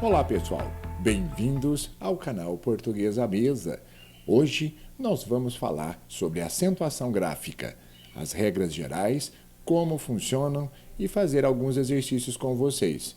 Olá pessoal, bem-vindos ao canal Português à Mesa. Hoje nós vamos falar sobre acentuação gráfica, as regras gerais, como funcionam e fazer alguns exercícios com vocês.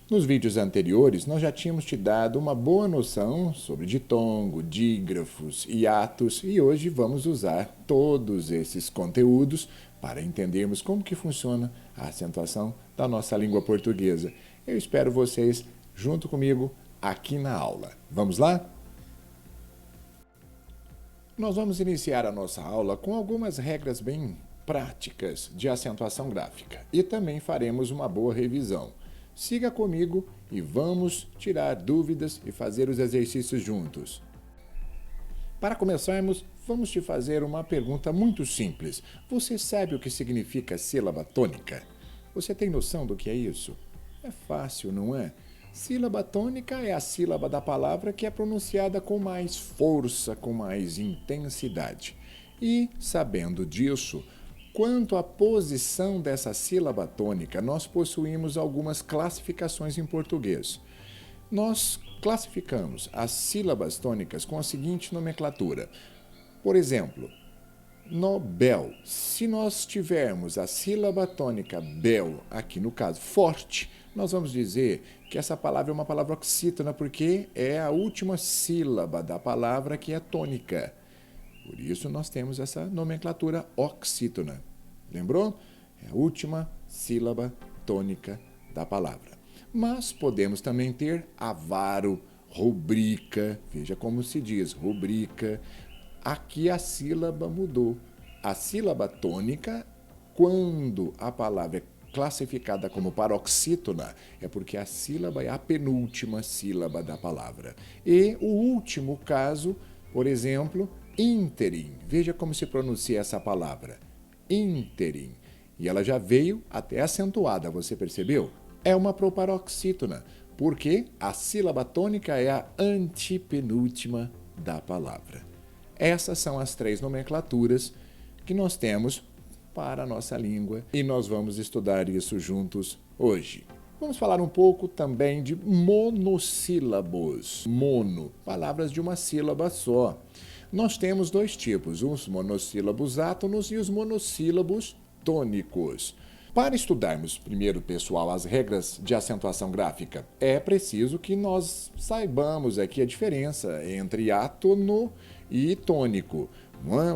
Nos vídeos anteriores nós já tínhamos te dado uma boa noção sobre ditongo, dígrafos, hiatos e hoje vamos usar todos esses conteúdos para entendermos como que funciona a acentuação da nossa língua portuguesa. Eu espero vocês junto comigo aqui na aula. Vamos lá? Nós vamos iniciar a nossa aula com algumas regras bem práticas de acentuação gráfica e também faremos uma boa revisão. Siga comigo e vamos tirar dúvidas e fazer os exercícios juntos. Para começarmos, vamos te fazer uma pergunta muito simples. Você sabe o que significa sílaba tônica? Você tem noção do que é isso? É fácil, não é? Sílaba tônica é a sílaba da palavra que é pronunciada com mais força, com mais intensidade. E, sabendo disso, quanto à posição dessa sílaba tônica, nós possuímos algumas classificações em português. Nós classificamos as sílabas tônicas com a seguinte nomenclatura. Por exemplo, no bel, se nós tivermos a sílaba tônica bel, aqui no caso forte, nós vamos dizer que essa palavra é uma palavra oxítona porque é a última sílaba da palavra que é tônica. Por isso nós temos essa nomenclatura oxítona. Lembrou? É a última sílaba tônica da palavra. Mas podemos também ter avaro, rubrica, veja como se diz, rubrica. Aqui a sílaba mudou. A sílaba tônica, quando a palavra é classificada como paroxítona, é porque a sílaba é a penúltima sílaba da palavra. E o último caso, por exemplo, ínterim. Veja como se pronuncia essa palavra. Ínterim. E ela já veio até acentuada, você percebeu? É uma proparoxítona, porque a sílaba tônica é a antepenúltima da palavra. Essas são as três nomenclaturas que nós temos para a nossa língua e nós vamos estudar isso juntos hoje. Vamos falar um pouco também de monossílabos. Mono, palavras de uma sílaba só. Nós temos dois tipos, os monossílabos átonos e os monossílabos tônicos. Para estudarmos primeiro, pessoal, as regras de acentuação gráfica, é preciso que nós saibamos aqui a diferença entre átono e tônico.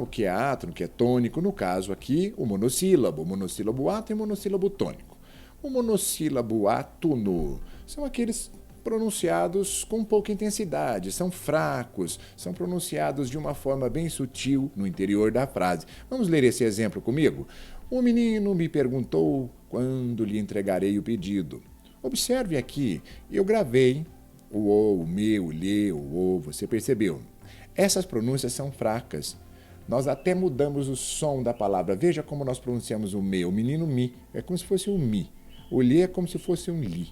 O que é átono, o que é tônico, no caso aqui, o monossílabo átono e o monossílabo tônico. O monossílabo átono são aqueles pronunciados com pouca intensidade, são fracos, são pronunciados de uma forma bem sutil no interior da frase. Vamos ler esse exemplo comigo? O menino me perguntou quando lhe entregarei o pedido. Observe aqui, eu gravei o me, o lhe, o, você percebeu? Essas pronúncias são fracas. Nós até mudamos o som da palavra. Veja como nós pronunciamos o me. O menino mi é como se fosse um mi. O lhe é como se fosse um li.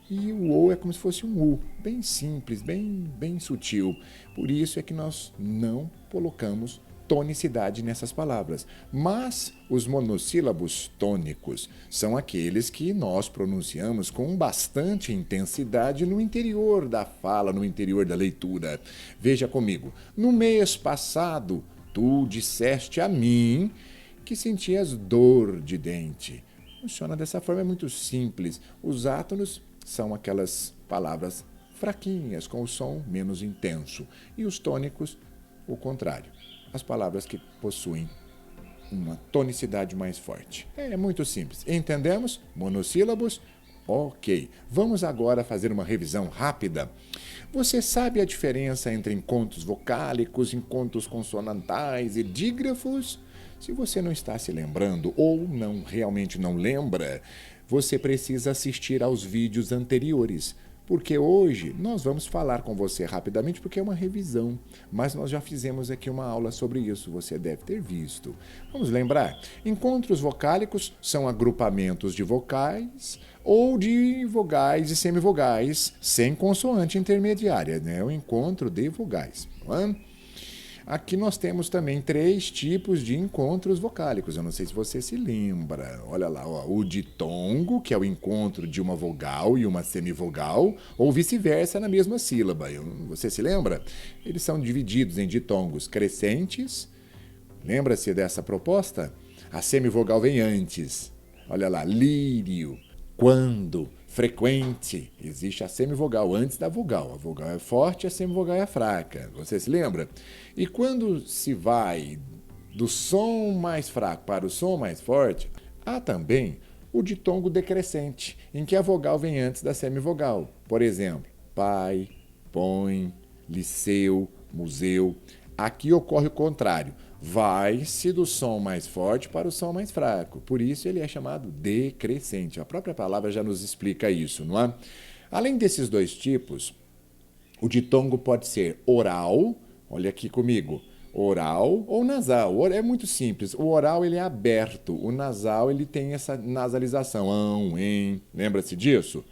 E o o é como se fosse um u. Bem simples, bem sutil. Por isso é que nós não colocamos tonicidade nessas palavras. Mas os monossílabos tônicos são aqueles que nós pronunciamos com bastante intensidade no interior da fala, no interior da leitura. Veja comigo. No mês passado, tu disseste a mim que sentias dor de dente. Funciona dessa forma, é muito simples. Os átonos são aquelas palavras fraquinhas, com o som menos intenso. E os tônicos, o contrário. As palavras que possuem uma tonicidade mais forte. É muito simples. Entendemos? Monossílabos? Ok. Vamos agora fazer uma revisão rápida. Você sabe a diferença entre encontros vocálicos, encontros consonantais e dígrafos? Se você não está se lembrando ou realmente não lembra, você precisa assistir aos vídeos anteriores. Porque hoje nós vamos falar com você rapidamente porque é uma revisão, mas nós já fizemos aqui uma aula sobre isso, você deve ter visto. Vamos lembrar? Encontros vocálicos são agrupamentos de vocais ou de vogais e semivogais sem consoante intermediária, né? O encontro de vogais. Não é? Aqui nós temos também 3 tipos de encontros vocálicos. Eu não sei se você se lembra. Olha lá, ó, o ditongo, que é o encontro de uma vogal e uma semivogal, ou vice-versa na mesma sílaba. Você se lembra? Eles são divididos em ditongos crescentes. Lembra-se dessa proposta? A semivogal vem antes. Olha lá, lírio, quando, frequente. Existe a semivogal antes da vogal. A vogal é forte, a semivogal é fraca. Você se lembra? E quando se vai do som mais fraco para o som mais forte, há também o ditongo decrescente, em que a vogal vem antes da semivogal. Por exemplo, pai, põe, liceu, museu. Aqui ocorre o contrário. Vai-se do som mais forte para o som mais fraco. Por isso ele é chamado decrescente. A própria palavra já nos explica isso, não é? Além desses 2 tipos, o ditongo pode ser oral, olha aqui comigo, oral ou nasal. É muito simples. O oral ele é aberto, o nasal ele tem essa nasalização. Ão, em, lembra-se disso?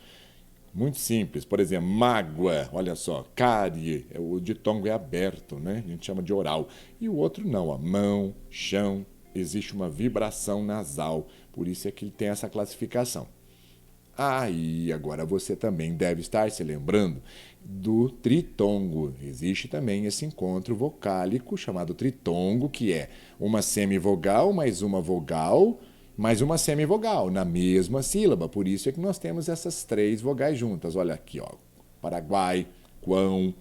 Muito simples. Por exemplo, mágoa, olha só, cárie, o ditongo é aberto, né? A gente chama de oral. E o outro não, ó, mão, chão, existe uma vibração nasal. Por isso é que ele tem essa classificação. E agora você também deve estar se lembrando do tritongo. Existe também esse encontro vocálico chamado tritongo, que é uma semivogal mais uma vogal mais uma semivogal na mesma sílaba. Por isso é que nós temos essas 3 vogais juntas. Olha aqui, ó, Paraguai, quão,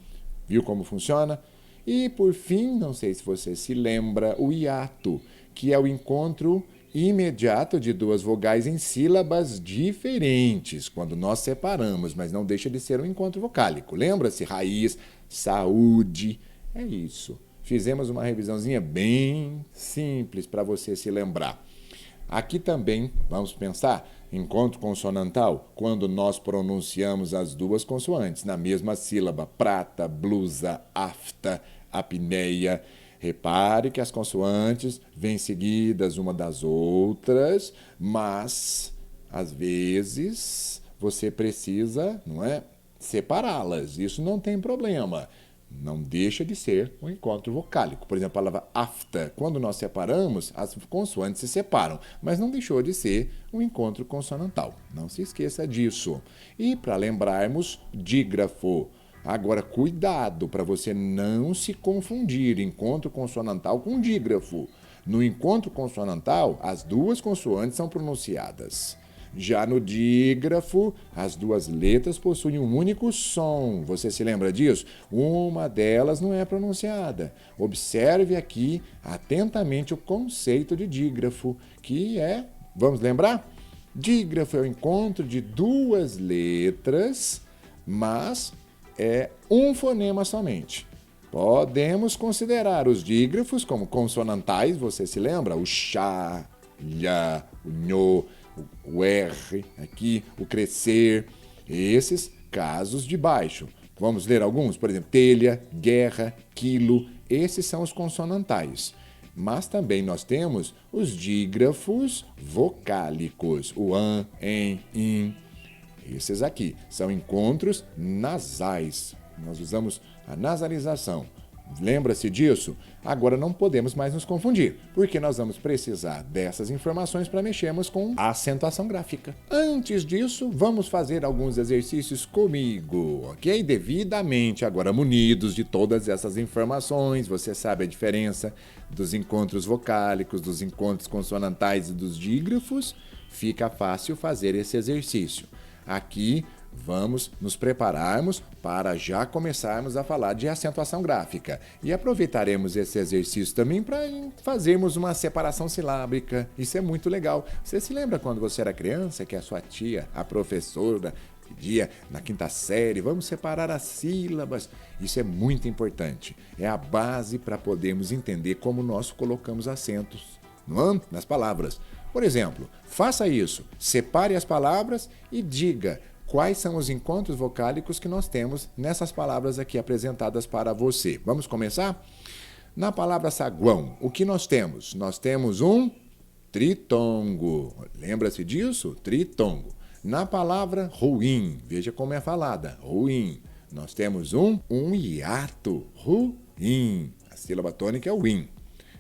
viu como funciona? E por fim, não sei se você se lembra, o hiato, que é o encontro imediato de 2 vogais em sílabas diferentes, quando nós separamos, mas não deixa de ser um encontro vocálico. Lembra-se? Raiz, saúde, é isso. Fizemos uma revisãozinha bem simples para você se lembrar. Aqui também, vamos pensar, encontro consonantal, quando nós pronunciamos as 2 consoantes na mesma sílaba, prata, blusa, afta, apneia. Repare que as consoantes vêm seguidas uma das outras, mas, às vezes, você precisa, não é, separá-las. Isso não tem problema. Não deixa de ser um encontro vocálico. Por exemplo, a palavra afta, quando nós separamos, as consoantes se separam, mas não deixou de ser um encontro consonantal. Não se esqueça disso. E para lembrarmos, dígrafo. Agora, cuidado para você não se confundir encontro consonantal com dígrafo. No encontro consonantal, as 2 consoantes são pronunciadas. Já no dígrafo, as 2 letras possuem um único som. Você se lembra disso? Uma delas não é pronunciada. Observe aqui atentamente o conceito de dígrafo, que é, vamos lembrar? Dígrafo é o encontro de 2 letras, mas é um fonema somente. Podemos considerar os dígrafos como consonantais, você se lembra? O chá, lha, o nho, o R aqui, o crescer, esses casos de baixo. Vamos ler alguns? Por exemplo, telha, guerra, quilo, esses são os consonantais. Mas também nós temos os dígrafos vocálicos, o an, em, in. Esses aqui são encontros nasais. Nós usamos a nasalização. Lembra-se disso? Agora não podemos mais nos confundir, porque nós vamos precisar dessas informações para mexermos com a acentuação gráfica. Antes disso, vamos fazer alguns exercícios comigo, ok? Devidamente agora munidos de todas essas informações, você sabe a diferença dos encontros vocálicos, dos encontros consonantais e dos dígrafos, fica fácil fazer esse exercício. Aqui vamos nos prepararmos para já começarmos a falar de acentuação gráfica. E aproveitaremos esse exercício também para fazermos uma separação silábica. Isso é muito legal. Você se lembra quando você era criança que a sua tia, a professora, pedia na 5ª série, vamos separar as sílabas? Isso é muito importante. É a base para podermos entender como nós colocamos acentos, não é? Nas palavras. Por exemplo, faça isso. Separe as palavras e diga quais são os encontros vocálicos que nós temos nessas palavras aqui apresentadas para você. Vamos começar? Na palavra saguão, o que nós temos? Nós temos um tritongo. Lembra-se disso? Tritongo. Na palavra ruim, veja como é falada. Ruim. Nós temos um hiato. Ruim. sílaba tônica é o in.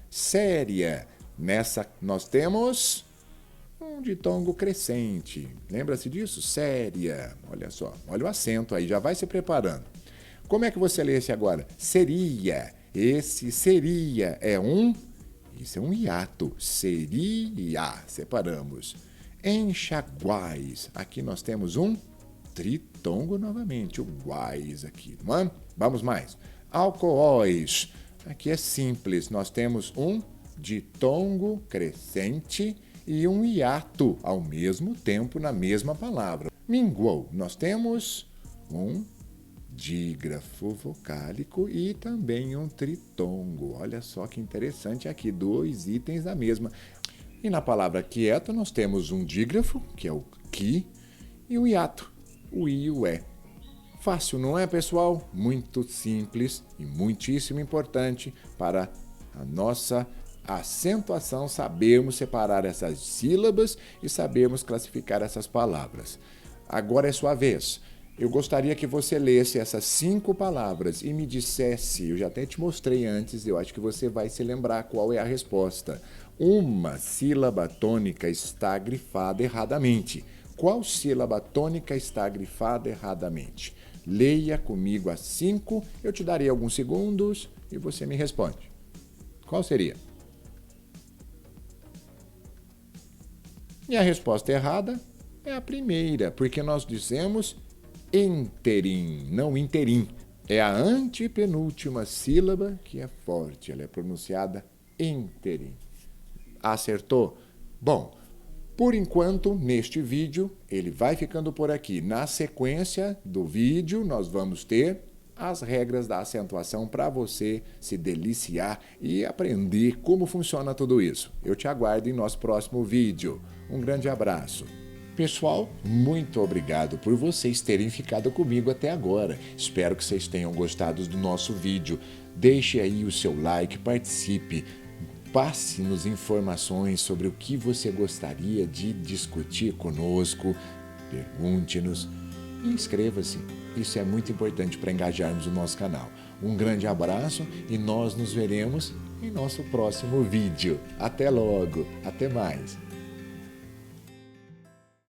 Séria. Nessa nós temos um ditongo crescente. Lembra-se disso? Séria. Olha só, olha o acento aí, já vai se preparando. Como é que você lê esse agora? Seria. Esse seria é um... Isso é um hiato. Seria. Separamos. Enxaguais. Aqui nós temos um tritongo novamente. O guais aqui, não é? Vamos mais. Alcoóis. Aqui é simples. Nós temos um ditongo crescente e um hiato ao mesmo tempo na mesma palavra. Minguou. Nós temos um dígrafo vocálico e também um tritongo. Olha só que interessante aqui, 2 itens da mesma. E na palavra quieto nós temos um dígrafo, que é o qui, e um hiato, o i e o e. Fácil, não é, pessoal? Muito simples e muitíssimo importante para a nossa acentuação, sabermos separar essas sílabas e sabermos classificar essas palavras. Agora é sua vez. Eu gostaria que você lesse essas 5 palavras e me dissesse, eu já até te mostrei antes, eu acho que você vai se lembrar qual é a resposta. Uma sílaba tônica está grifada erradamente. Qual sílaba tônica está grifada erradamente? Leia comigo as 5, eu te darei alguns segundos e você me responde. Qual seria? E a resposta errada é a primeira, porque nós dissemos interim, não interim. É a antepenúltima sílaba que é forte, ela é pronunciada interim. Acertou? Bom, por enquanto, neste vídeo, ele vai ficando por aqui. Na sequência do vídeo, nós vamos ter as regras da acentuação para você se deliciar e aprender como funciona tudo isso. Eu te aguardo em nosso próximo vídeo. Um grande abraço. Pessoal, muito obrigado por vocês terem ficado comigo até agora. Espero que vocês tenham gostado do nosso vídeo. Deixe aí o seu like, participe, passe-nos informações sobre o que você gostaria de discutir conosco, pergunte-nos e inscreva-se. Isso é muito importante para engajarmos o nosso canal. Um grande abraço e nós nos veremos em nosso próximo vídeo. Até logo, até mais!